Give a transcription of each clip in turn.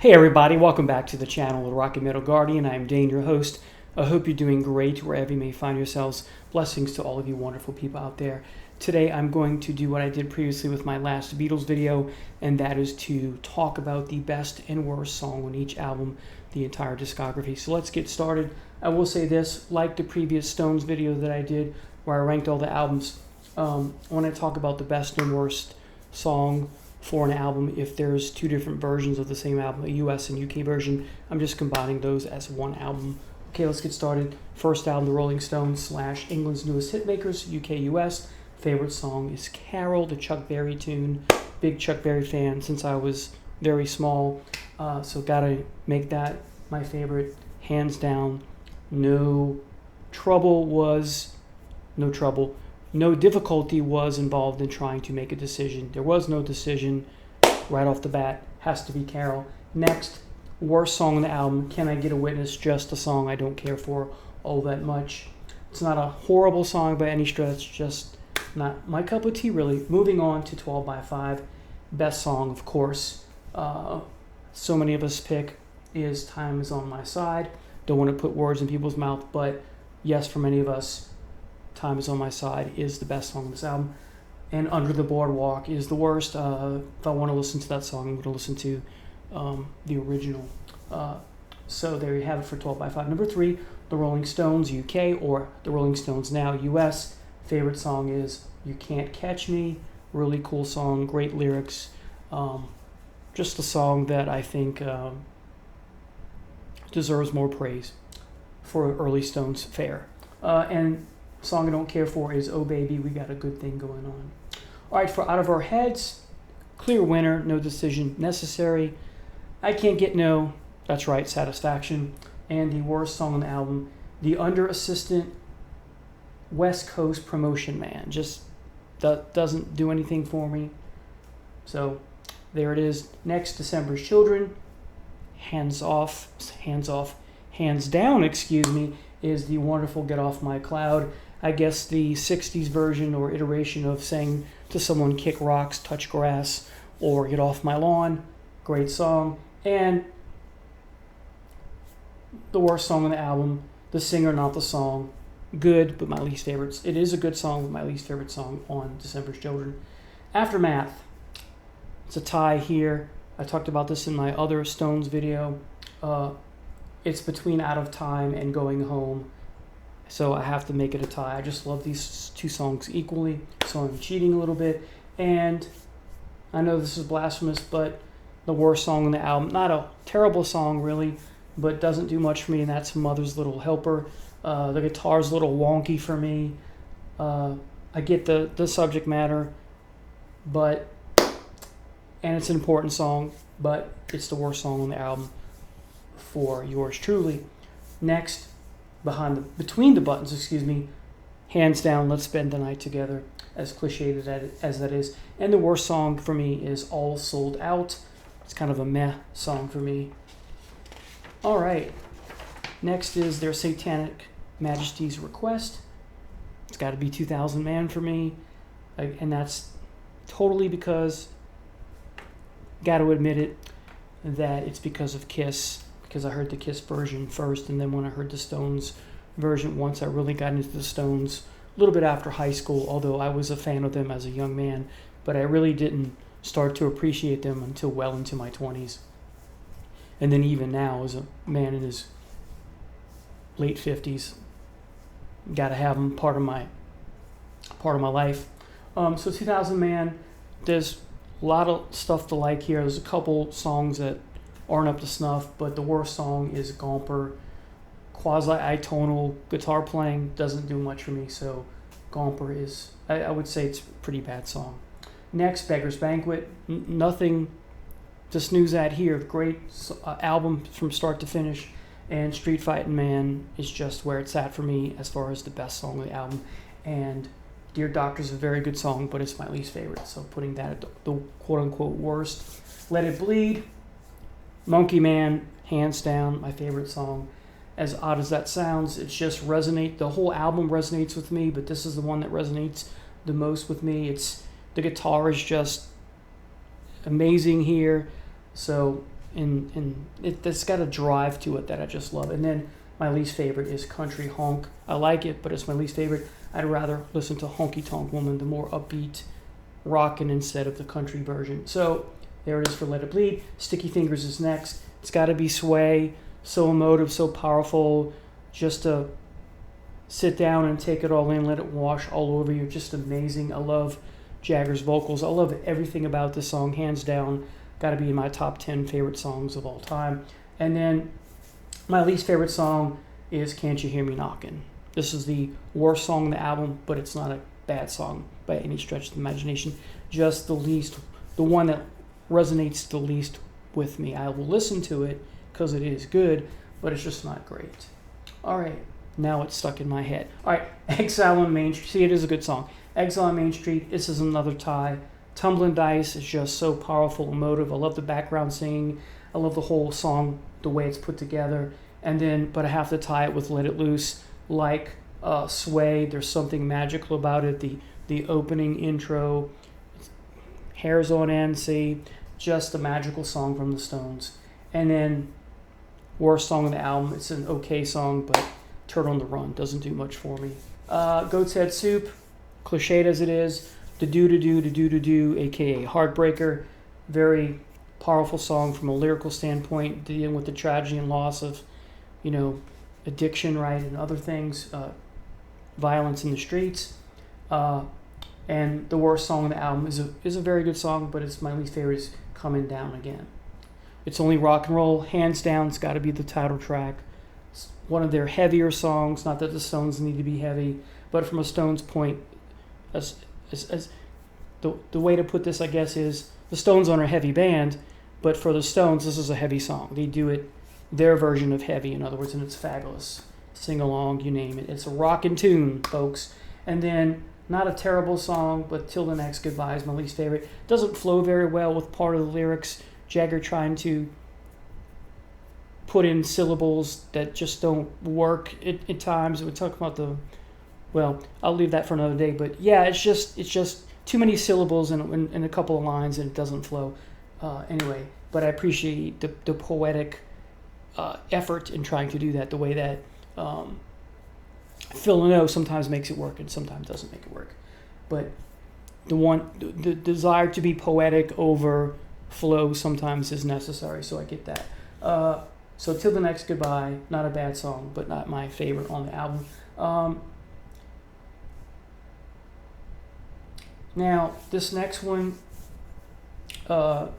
Hey everybody, welcome back to the channel, The Rocky Metal Guardian. I'm Dane, your host. I hope you're doing great wherever you may find yourselves. Blessings to all of you wonderful people out there. Today I'm going to do what I did previously with my last Beatles video, and that is to talk about the best and worst song on each album, the entire discography. So let's get started. I will say this, like the previous Stones video that I did where I ranked all the albums, when I talk about the best and worst song for an album, if there's two different versions of the same album, a US and UK version, I'm just combining those as one album. Okay, let's get started. First album, The Rolling Stones / England's Newest Hitmakers, UK, US. Favorite song is Carol, the Chuck Berry tune. Big Chuck Berry fan since I was very small, so gotta make that my favorite, hands down. No difficulty was involved in trying to make a decision. There was no decision right off the bat. Has to be Carol. Next, worst song on the album, Can I Get a Witness? Just a song I don't care for all that much. It's not a horrible song by any stretch, just not my cup of tea really. Moving on to 12 by 5. Best song, of course, so many of us pick is Time Is On My Side. Don't want to put words in people's mouth, but yes, for many of us, Time Is On My Side is the best song on this album. And Under the Boardwalk is the worst. If I want to listen to that song, I'm going to listen to the original. So there you have it for 12 by 5. Number 3, The Rolling Stones UK, or The Rolling Stones Now US. Favorite song is You Can't Catch Me. Really cool song, great lyrics. Just a song that I think deserves more praise for early Stones fare. And song I don't care for is Oh Baby, We Got a Good Thing Going On. All right, for Out of Our Heads, clear winner, no decision necessary. I Can't Get No, that's right, Satisfaction. And the worst song on the album, The Under Assistant West Coast Promotion Man. Just that doesn't do anything for me. So there it is. Next, December's Children. Hands down, is the wonderful Get Off My Cloud. I guess the 60s version or iteration of saying to someone, kick rocks, touch grass, or get off my lawn. Great song. And the worst song on the album, the singer, not the song. Good, but my least favorite. It is a good song, but my least favorite song on December's Children. Aftermath. It's a tie here. I talked about this in my other Stones video. It's between Out of Time and Going Home, so I have to make it a tie. I just love these two songs equally, so I'm cheating a little bit. And I know this is blasphemous, but the worst song on the album, not a terrible song really, but doesn't do much for me, and that's Mother's Little Helper. The guitar's a little wonky for me. I get the subject matter, and it's an important song, but it's the worst song on the album for yours truly. Next, Between the Buttons, hands down, Let's Spend the Night Together, as cliched as that is. And the worst song for me is All Sold Out. It's kind of a meh song for me. All right, next is Their Satanic Majesty's Request. It's got to be 2000 Man for me, and that's totally because, got to admit it, that it's because of Kiss, because I heard the Kiss version first, and then when I heard the Stones version once, I really got into the Stones a little bit after high school, although I was a fan of them as a young man, but I really didn't start to appreciate them until well into my 20s. And then even now, as a man in his late 50s, got to have them part of my life. So 2000 Man, there's a lot of stuff to like here. There's a couple songs that aren't up to snuff, but the worst song is Gomper. Quasi-atonal guitar playing doesn't do much for me, so Gomper is, I would say it's a pretty bad song. Next, Beggar's Banquet. Nothing to snooze at here. Great album from start to finish, and Street Fightin' Man is just where it's at for me as far as the best song of the album. And Dear Doctor is a very good song, but it's my least favorite, so putting that at the quote-unquote worst. Let It Bleed. Monkey Man, hands down, my favorite song. As odd as that sounds, it's just the whole album resonates with me, but this is the one that resonates the most with me. The guitar is just amazing here. So and it's got a drive to it that I just love. And then my least favorite is Country Honk. I like it, but it's my least favorite. I'd rather listen to Honky Tonk Woman, the more upbeat rockin' instead of the country version. So there it is for Let It Bleed. Sticky Fingers is next. It's got to be Sway. So emotive, so powerful. Just to sit down and take it all in, let it wash all over you. Just amazing. I love Jagger's vocals. I love everything about this song, hands down. Got to be in my top 10 favorite songs of all time. And then my least favorite song is Can't You Hear Me Knockin'. This is the worst song on the album, but it's not a bad song by any stretch of the imagination. Just the one that resonates the least with me. I will listen to it because it is good, but it's just not great. All right, now it's stuck in my head. All right, Exile on Main Street. See, it is a good song. Exile on Main Street, this is another tie. Tumbling Dice is just so powerful, emotive. I love the background singing. I love the whole song, the way it's put together. But I have to tie it with Let It Loose. Like Sway, there's something magical about it. The opening intro, hairs on end, see, just a magical song from the Stones. And then worst song on the album, it's an okay song, but Turn on the Run doesn't do much for me. Goat's Head Soup, cliched as it is, the do, aka Heartbreaker, very powerful song from a lyrical standpoint, dealing with the tragedy and loss of, addiction, right, and other things, violence in the streets. And the worst song on the album is a very good song, but it's my least favorite is Coming Down Again. It's only rock and roll, hands down. It's got to be the title track. It's one of their heavier songs. Not that the Stones need to be heavy, but from a Stones point, as the way to put this, I guess, is the Stones aren't a heavy band, but for the Stones, this is a heavy song. They do it their version of heavy, in other words, and it's fabulous. Sing along, you name it. It's a rockin' tune, folks. And then, not a terrible song, but Till the Next Goodbye is my least favorite. Doesn't flow very well with part of the lyrics. Jagger trying to put in syllables that just don't work at times. We talk about I'll leave that for another day. But yeah, it's just too many syllables in a couple of lines, and it doesn't flow. Anyway, but I appreciate the poetic effort in trying to do that, the way that Phil Leno sometimes makes it work and sometimes doesn't make it work. But the desire to be poetic over flow sometimes is necessary, so I get that. So Till the Next Goodbye, not a bad song, but not my favorite on the album. Now, this next one, and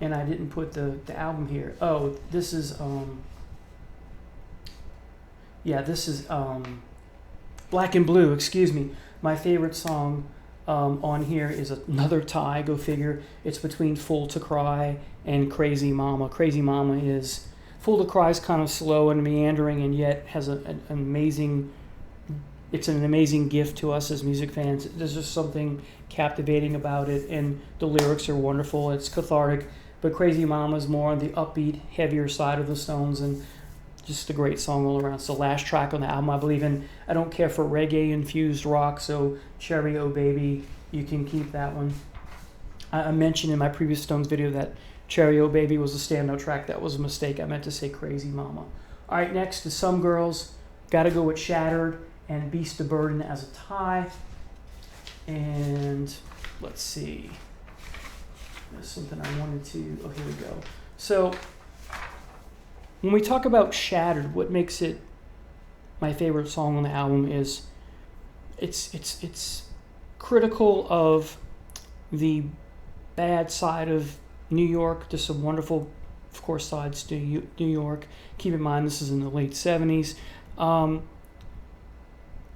I didn't put the album here. Oh, this is Black and Blue, excuse me. My favorite song on here is another tie, go figure. It's between Fool to Cry and Crazy Mama. Crazy Mama is, Fool to Cry is kind of slow and meandering, and yet has an amazing gift to us as music fans. There's just something captivating about it, and the lyrics are wonderful. It's cathartic, but Crazy Mama is more on the upbeat, heavier side of the Stones, and just a great song all around. It's the last track on the album, I believe, and I don't care for reggae-infused rock, so Cherry Oh Baby, you can keep that one. I mentioned in my previous Stones video that Cherry Oh Baby was a standout track. That was a mistake. I meant to say Crazy Mama. All right, next is Some Girls. Got to go with Shattered and Beast of Burden as a tie. And let's see. There's something I wanted to... Oh, here we go. So when we talk about Shattered, what makes it my favorite song on the album is it's critical of the bad side of New York. There's some wonderful, of course, sides to New York. Keep in mind, this is in the late 70s.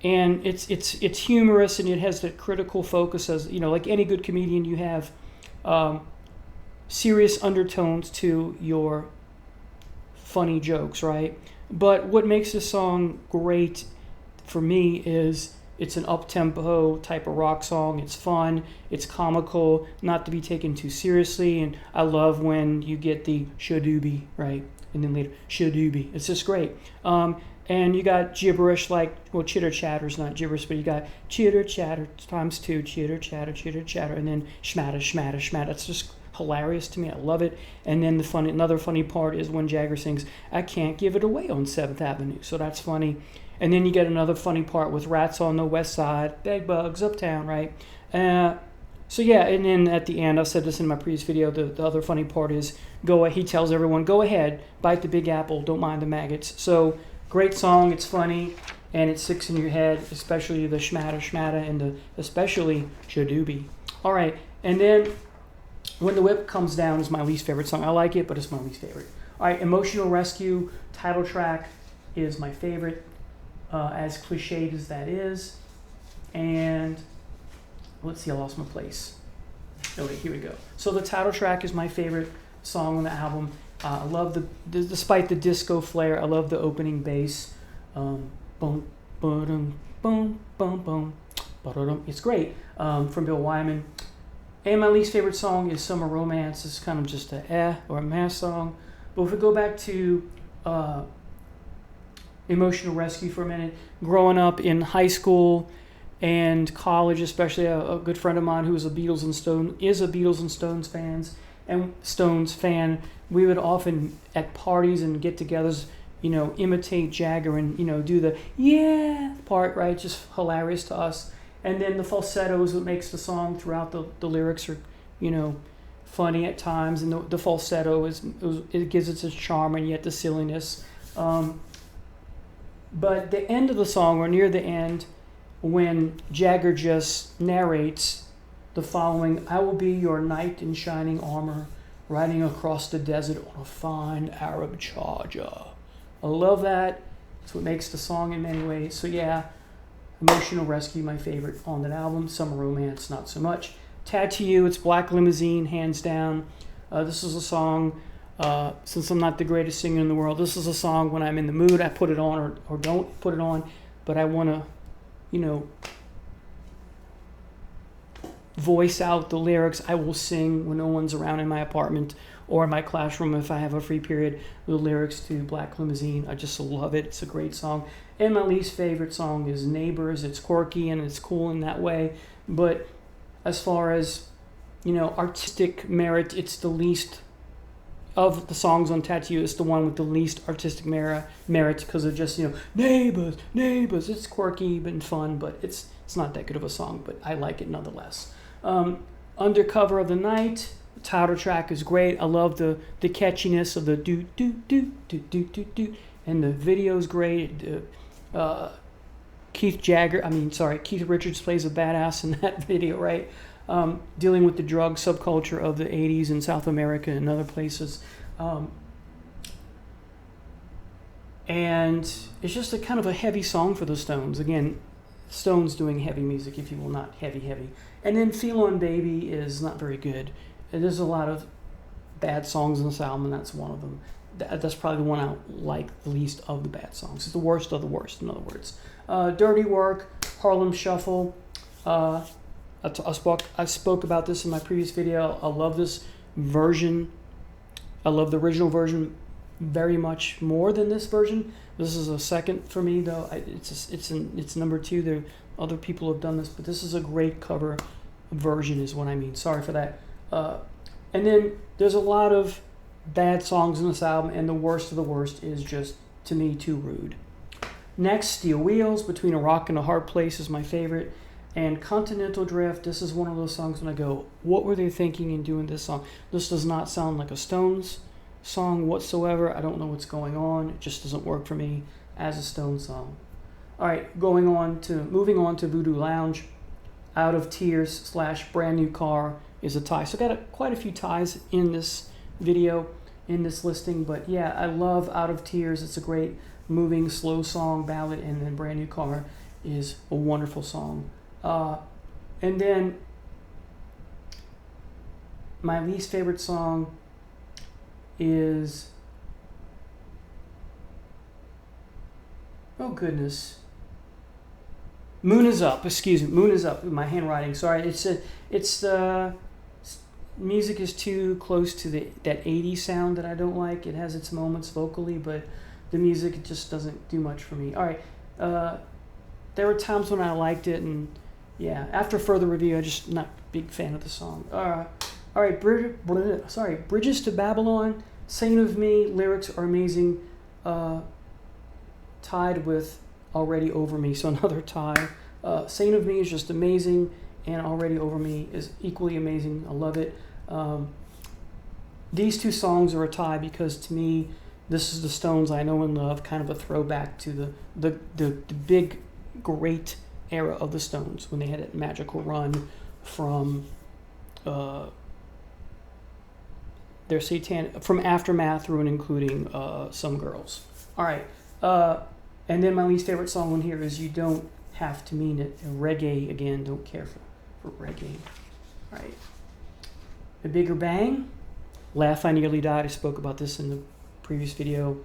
And it's humorous, and it has that critical focus, as like any good comedian, you have serious undertones to your funny jokes, right? But what makes this song great for me is it's an up-tempo type of rock song. It's fun, it's comical, not to be taken too seriously, and I love when you get the shadoobie, right? And then later, shadoobie. It's just great. And you got gibberish chitter chatter's not gibberish, but you got chitter chatter times two, chitter chatter, and then schmatter, schmatter, schmatter. It's just hilarious to me. I love it. And then another funny part is when Jagger sings, "I can't give it away on 7th Avenue." So that's funny. And then you get another funny part with "Rats on the West Side, Bed Bugs Uptown," right? So yeah, and then at the end, I said this in my previous video, the other funny part is he tells everyone, "Go ahead, bite the big apple, don't mind the maggots." So great song, it's funny, and it sticks in your head, especially the shmatta shmatta and especially Shadoobie. All right, and then When the Whip Comes Down is my least favorite song. I like it, but it's my least favorite. All right, Emotional Rescue, title track, is my favorite, as cliched as that is. And let's see, I lost my place. Okay, here we go. So the title track is my favorite song on the album. I love despite the disco flair, I love the opening bass. Boom, boom, boom, boom, boom, boom. It's great, from Bill Wyman. And my least favorite song is Summer Romance. It's kind of just a or a meh song. But if we go back to Emotional Rescue for a minute, growing up in high school and college, especially a good friend of mine who is a Beatles and Stones fan, we would often at parties and get-togethers, imitate Jagger and do the yeah part, right? Just hilarious to us. And then the falsetto is what makes the song throughout. The lyrics are, funny at times, and the falsetto it gives it its charm and yet the silliness. But the end of the song, or near the end, when Jagger just narrates the following: "I will be your knight in shining armor, riding across the desert on a fine Arab charger." I love that. It's what makes the song in many ways. So yeah, Emotional Rescue, my favorite on that album. Summer Romance, not so much. Tattoo, it's Black Limousine, hands down. This is a song, since I'm not the greatest singer in the world, this is a song when I'm in the mood, I put it on or don't put it on, but I want to, voice out the lyrics. I will sing when no one's around in my apartment or in my classroom if I have a free period, the lyrics to Black Limousine. I just love it. It's a great song. And my least favorite song is Neighbors. It's quirky and it's cool in that way, but as far as, artistic merit, it's the least of the songs on Tattoo. It's the one with the least artistic merit because of just, neighbors. It's quirky and fun, but it's not that good of a song, but I like it nonetheless. Undercover of the Night, the title track is great. I love the catchiness of the do do do do do do do, and the video's great. Keith Richards plays a badass in that video, right? Dealing with the drug subculture of the 80s in South America and other places. And it's just a kind of a heavy song for the Stones. Again, Stones doing heavy music, if you will, not heavy. And then Feel On Baby is not very good. There's a lot of bad songs in this album, and that's one of them. That's probably the one I like the least of the bad songs. It's the worst of the worst, in other words. Dirty Work, Harlem Shuffle. I spoke about this in my previous video. I love this version. I love the original version very much more than this version. This is a second for me, though. It's number 2. There other people have done this, but this is a great cover version is what I mean. Sorry for that. And then there's a lot of bad songs in this album, and the worst of the worst is just, to me, too rude. Next, Steel Wheels, Between a Rock and a Hard Place is my favorite. And Continental Drift, this is one of those songs when I go, what were they thinking in doing this song? This does not sound like a Stones song whatsoever. I don't know what's going on. It just doesn't work for me as a Stones song. All right, moving on to Voodoo Lounge. Out of Tears / Brand New Car is a tie. So I got quite a few ties in this video, in this listing. But yeah, I love Out of Tears. It's a great moving, slow song, ballad. And then Brand New Car is a wonderful song. And then my least favorite song is, oh goodness, Moon Is Up. Excuse me, Moon Is Up. My handwriting. Sorry, it's music is too close to that 80s sound that I don't like. It has its moments vocally, but the music just doesn't do much for me. All right, there were times when I liked it, and yeah, after further review, I'm just not a big fan of the song. All right, Bridges to Babylon, Saint of Me, lyrics are amazing. Tied with Already Over Me, so another tie. Saint of Me is just amazing, and Already Over Me is equally amazing. I love it. These two songs are a tie because to me, this is the Stones I know and love, kind of a throwback to the big, great era of the Stones when they had that magical run from their from Aftermath through and including Some Girls. All right, and then my least favorite song on here is You Don't Have to Mean It. And reggae, again, don't care for reggae. All right, A Bigger Bang, Laugh I Nearly Died. I spoke about this in the previous video.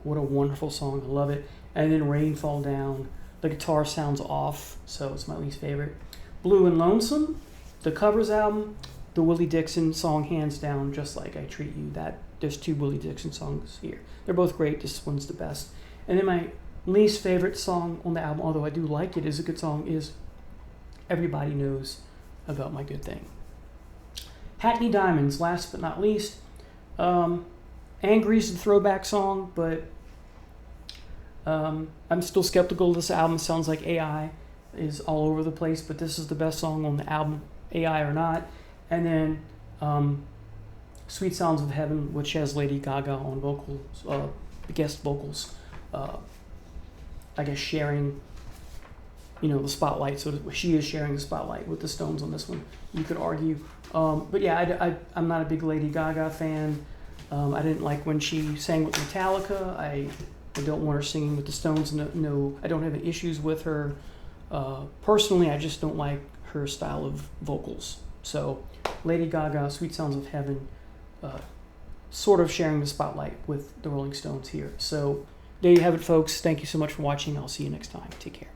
What a wonderful song, I love it. And then Rain Fall Down, the guitar sounds off, so it's my least favorite. Blue and Lonesome, the covers album, the Willie Dixon song, hands down, Just Like I Treat You. There's two Willie Dixon songs here. They're both great, this one's the best. And then my least favorite song on the album, although I do like it, is a good song, is Everybody Knows About My Good Thing. Hackney Diamonds, last but not least. Angry's the throwback song, but I'm still skeptical this album. Sounds like AI is all over the place, but this is the best song on the album, AI or not. And then Sweet Sounds of Heaven, which has Lady Gaga on vocals, guest vocals, I guess sharing, the spotlight. So she is sharing the spotlight with the Stones on this one, you could argue. But yeah, I'm not a big Lady Gaga fan. I didn't like when she sang with Metallica. I don't want her singing with the Stones. No, I don't have any issues with her. Personally, I just don't like her style of vocals. So Lady Gaga, Sweet Sounds of Heaven, sort of sharing the spotlight with the Rolling Stones here. So there you have it, folks. Thank you so much for watching. I'll see you next time. Take care.